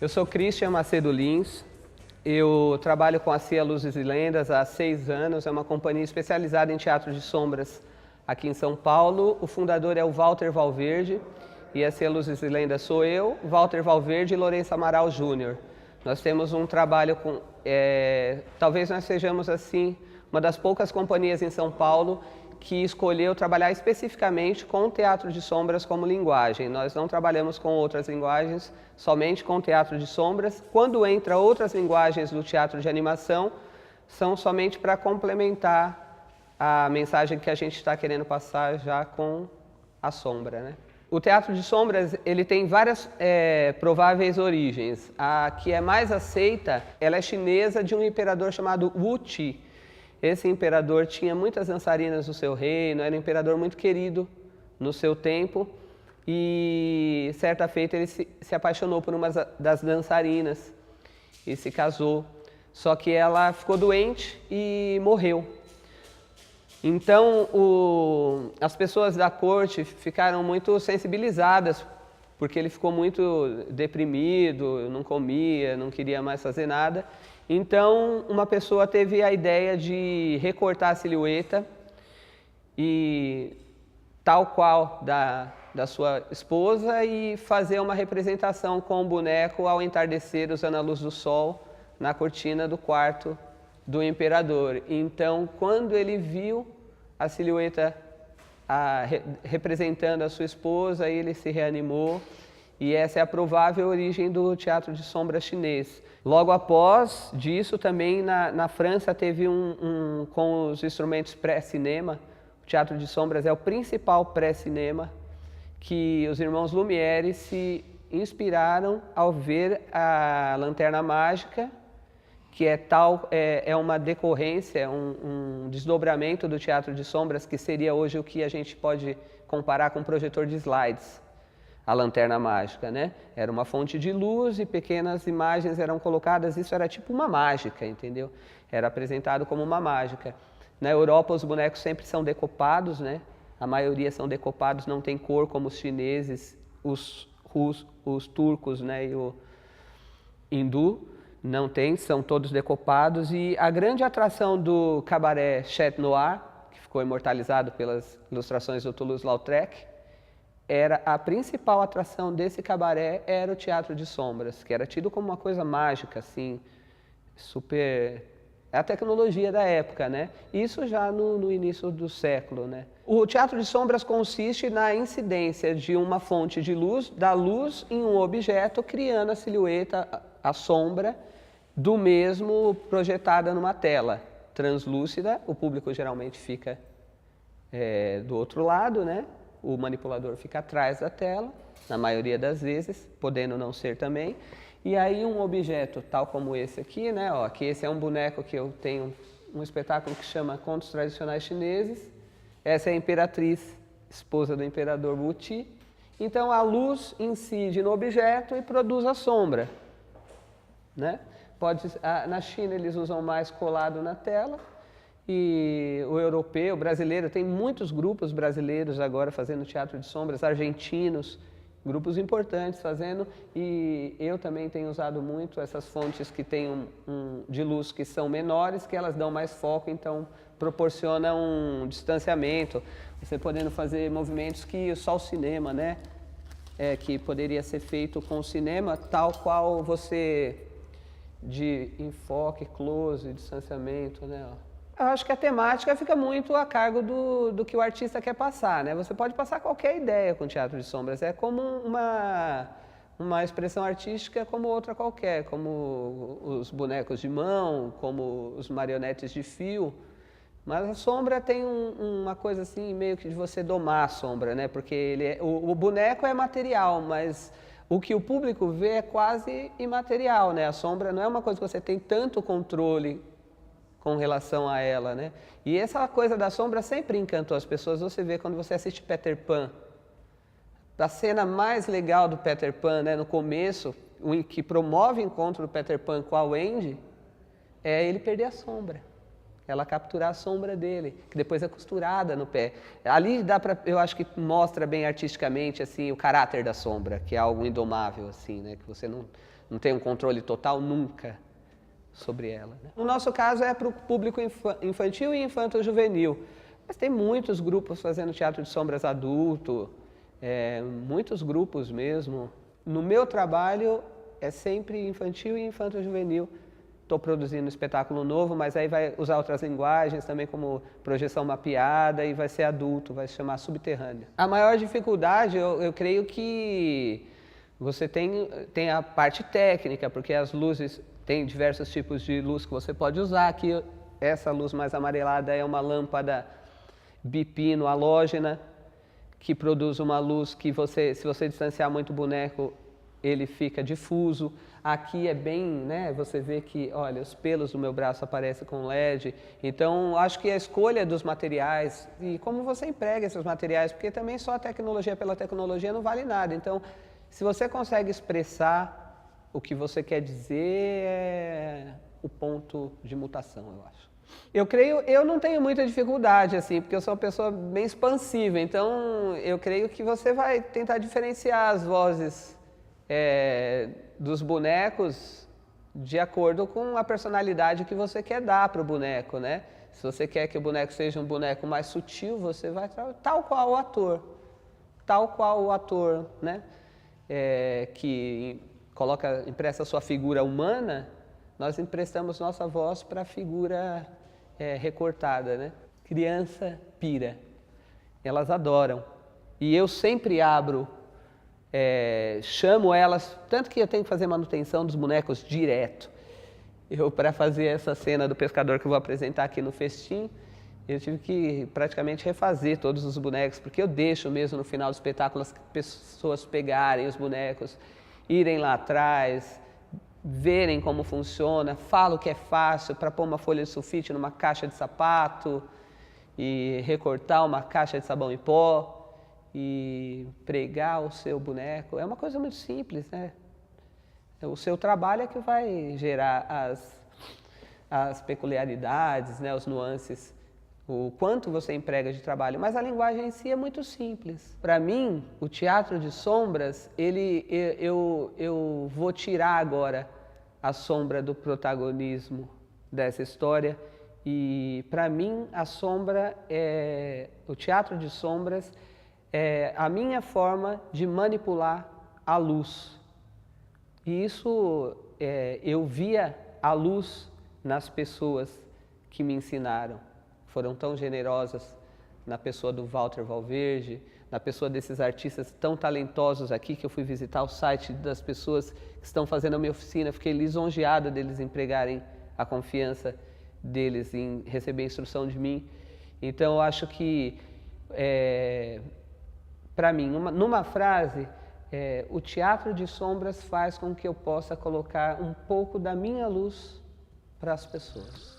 Eu sou Christian Macedo Lins, eu trabalho com a CIA Luzes e Lendas há 6 anos, é uma companhia especializada em teatro de sombras aqui em São Paulo. O fundador é o Walter Valverde e a CIA Luzes e Lendas sou eu, Walter Valverde e Lourenço Amaral Júnior. Nós temos um trabalho com, talvez nós sejamos assim, uma das poucas companhias em São Paulo que escolheu trabalhar especificamente com o teatro de sombras como linguagem. Nós não trabalhamos com outras linguagens, somente com o teatro de sombras. Quando entra outras linguagens do teatro de animação, são somente para complementar a mensagem que a gente está querendo passar já com a sombra, né? O teatro de sombras, ele tem várias prováveis origens. A que é mais aceita, ela é chinesa, de um imperador chamado Wu Ti. Esse imperador tinha muitas dançarinas no seu reino, era um imperador muito querido no seu tempo e certa feita ele se apaixonou por uma das dançarinas e se casou. Só que ela ficou doente e morreu. Então as pessoas da corte ficaram muito sensibilizadas porque ele ficou muito deprimido, não comia, não queria mais fazer nada. Então, uma pessoa teve a ideia de recortar a silhueta e tal qual da sua esposa e fazer uma representação com o boneco ao entardecer, usando a luz do sol, na cortina do quarto do imperador. Então, quando ele viu a silhueta representando a sua esposa, ele se reanimou. E essa é a provável origem do teatro de sombras chinês. Logo após disso, também na França teve com os instrumentos pré-cinema. O teatro de sombras é o principal pré-cinema que os irmãos Lumière se inspiraram ao ver a Lanterna Mágica, que é uma decorrência, um desdobramento do teatro de sombras, que seria hoje o que a gente pode comparar com um projetor de slides. A Lanterna Mágica, né? Era uma fonte de luz e pequenas imagens eram colocadas, isso era tipo uma mágica, entendeu? Era apresentado como uma mágica. Na Europa os bonecos sempre são decopados, né? A maioria são decopados, não tem cor como os chineses, os turcos, né? E o hindu, não tem, são todos decopados. E a grande atração do cabaré Chat Noir, que ficou imortalizado pelas ilustrações do Toulouse-Lautrec, a principal atração desse cabaré era o teatro de sombras, que era tido como uma coisa mágica, assim, super... É a tecnologia da época, né? Isso já no início do século, né? O teatro de sombras consiste na incidência de uma fonte de luz, da luz em um objeto, criando a silhueta, a sombra, do mesmo projetada numa tela translúcida. O público geralmente fica do outro lado, né? O manipulador fica atrás da tela, na maioria das vezes, podendo não ser também. E aí um objeto tal como esse aqui, né? Ó, que esse é um boneco que eu tenho um espetáculo que chama Contos Tradicionais Chineses. Essa é a imperatriz, esposa do imperador Wu Ti. Então a luz incide no objeto e produz a sombra, né? Na China eles usam mais colado na tela. E o europeu, o brasileiro, tem muitos grupos brasileiros agora fazendo teatro de sombras, argentinos, grupos importantes fazendo, e eu também tenho usado muito essas fontes que têm de luz que são menores, que elas dão mais foco, então proporciona um distanciamento, você podendo fazer movimentos que só o cinema, né, que poderia ser feito com o cinema, tal qual você de enfoque, close, distanciamento, né, ó. Eu acho que a temática fica muito a cargo do que o artista quer passar, né? Você pode passar qualquer ideia com teatro de sombras, é como uma expressão artística como outra qualquer, como os bonecos de mão, como os marionetes de fio, mas a sombra tem uma coisa assim, meio que de você domar a sombra, né? Porque o boneco é material, mas o que o público vê é quase imaterial, né? A sombra não é uma coisa que você tem tanto controle com relação a ela, né? E essa coisa da sombra sempre encantou as pessoas. Você vê quando você assiste Peter Pan, a cena mais legal do Peter Pan, né, no começo, que promove o encontro do Peter Pan com a Wendy, é ele perder a sombra. Ela capturar a sombra dele, que depois é costurada no pé. Ali eu acho que mostra bem artisticamente assim o caráter da sombra, que é algo indomável assim, né, que você não tem um controle total nunca sobre ela, né? No nosso caso é para o público infantil e infanto-juvenil, mas tem muitos grupos fazendo teatro de sombras adulto, muitos grupos mesmo. No meu trabalho é sempre infantil e infanto-juvenil. Estou produzindo um espetáculo novo, mas aí vai usar outras linguagens também, como projeção mapeada, e vai ser adulto, vai se chamar Subterrâneo. A maior dificuldade, eu creio que você tem a parte técnica, porque as luzes, tem diversos tipos de luz que você pode usar. Aqui, essa luz mais amarelada é uma lâmpada bipino halógena, que produz uma luz que se você distanciar muito o boneco, ele fica difuso. Aqui é bem, né, você vê que, olha, os pelos do meu braço aparecem com LED. Então, acho que a escolha dos materiais e como você emprega esses materiais, porque também só a tecnologia pela tecnologia não vale nada. Então, se você consegue expressar o que você quer dizer, é o ponto de mutação, eu acho. Eu não tenho muita dificuldade, assim, porque eu sou uma pessoa bem expansiva. Então, eu creio que você vai tentar diferenciar as vozes dos bonecos de acordo com a personalidade que você quer dar para o boneco, né? Se você quer que o boneco seja um boneco mais sutil, você vai tal qual o ator, né? Que empresta sua figura humana, nós emprestamos nossa voz para a figura recortada, né? Criança pira, elas adoram. E eu sempre abro, chamo elas, tanto que eu tenho que fazer manutenção dos bonecos direto. Para fazer essa cena do pescador que eu vou apresentar aqui no festim, eu tive que praticamente refazer todos os bonecos, porque eu deixo mesmo no final do espetáculo as pessoas pegarem os bonecos, irem lá atrás, verem como funciona, falo que é fácil para pôr uma folha de sulfite numa caixa de sapato e recortar uma caixa de sabão em pó e pregar o seu boneco. É uma coisa muito simples, né? O seu trabalho é que vai gerar as peculiaridades, né, os nuances, o quanto você emprega de trabalho, mas a linguagem em si é muito simples. Para mim, o teatro de sombras, eu vou tirar agora a sombra do protagonismo dessa história, e para mim a sombra o teatro de sombras é a minha forma de manipular a luz. E isso eu via a luz nas pessoas que me ensinaram. Foram tão generosas na pessoa do Walter Valverde, na pessoa desses artistas tão talentosos aqui, que eu fui visitar o site das pessoas que estão fazendo a minha oficina. Fiquei lisonjeado deles empregarem a confiança deles em receber instrução de mim. Então, eu acho que, para mim, numa frase, o teatro de sombras faz com que eu possa colocar um pouco da minha luz para as pessoas.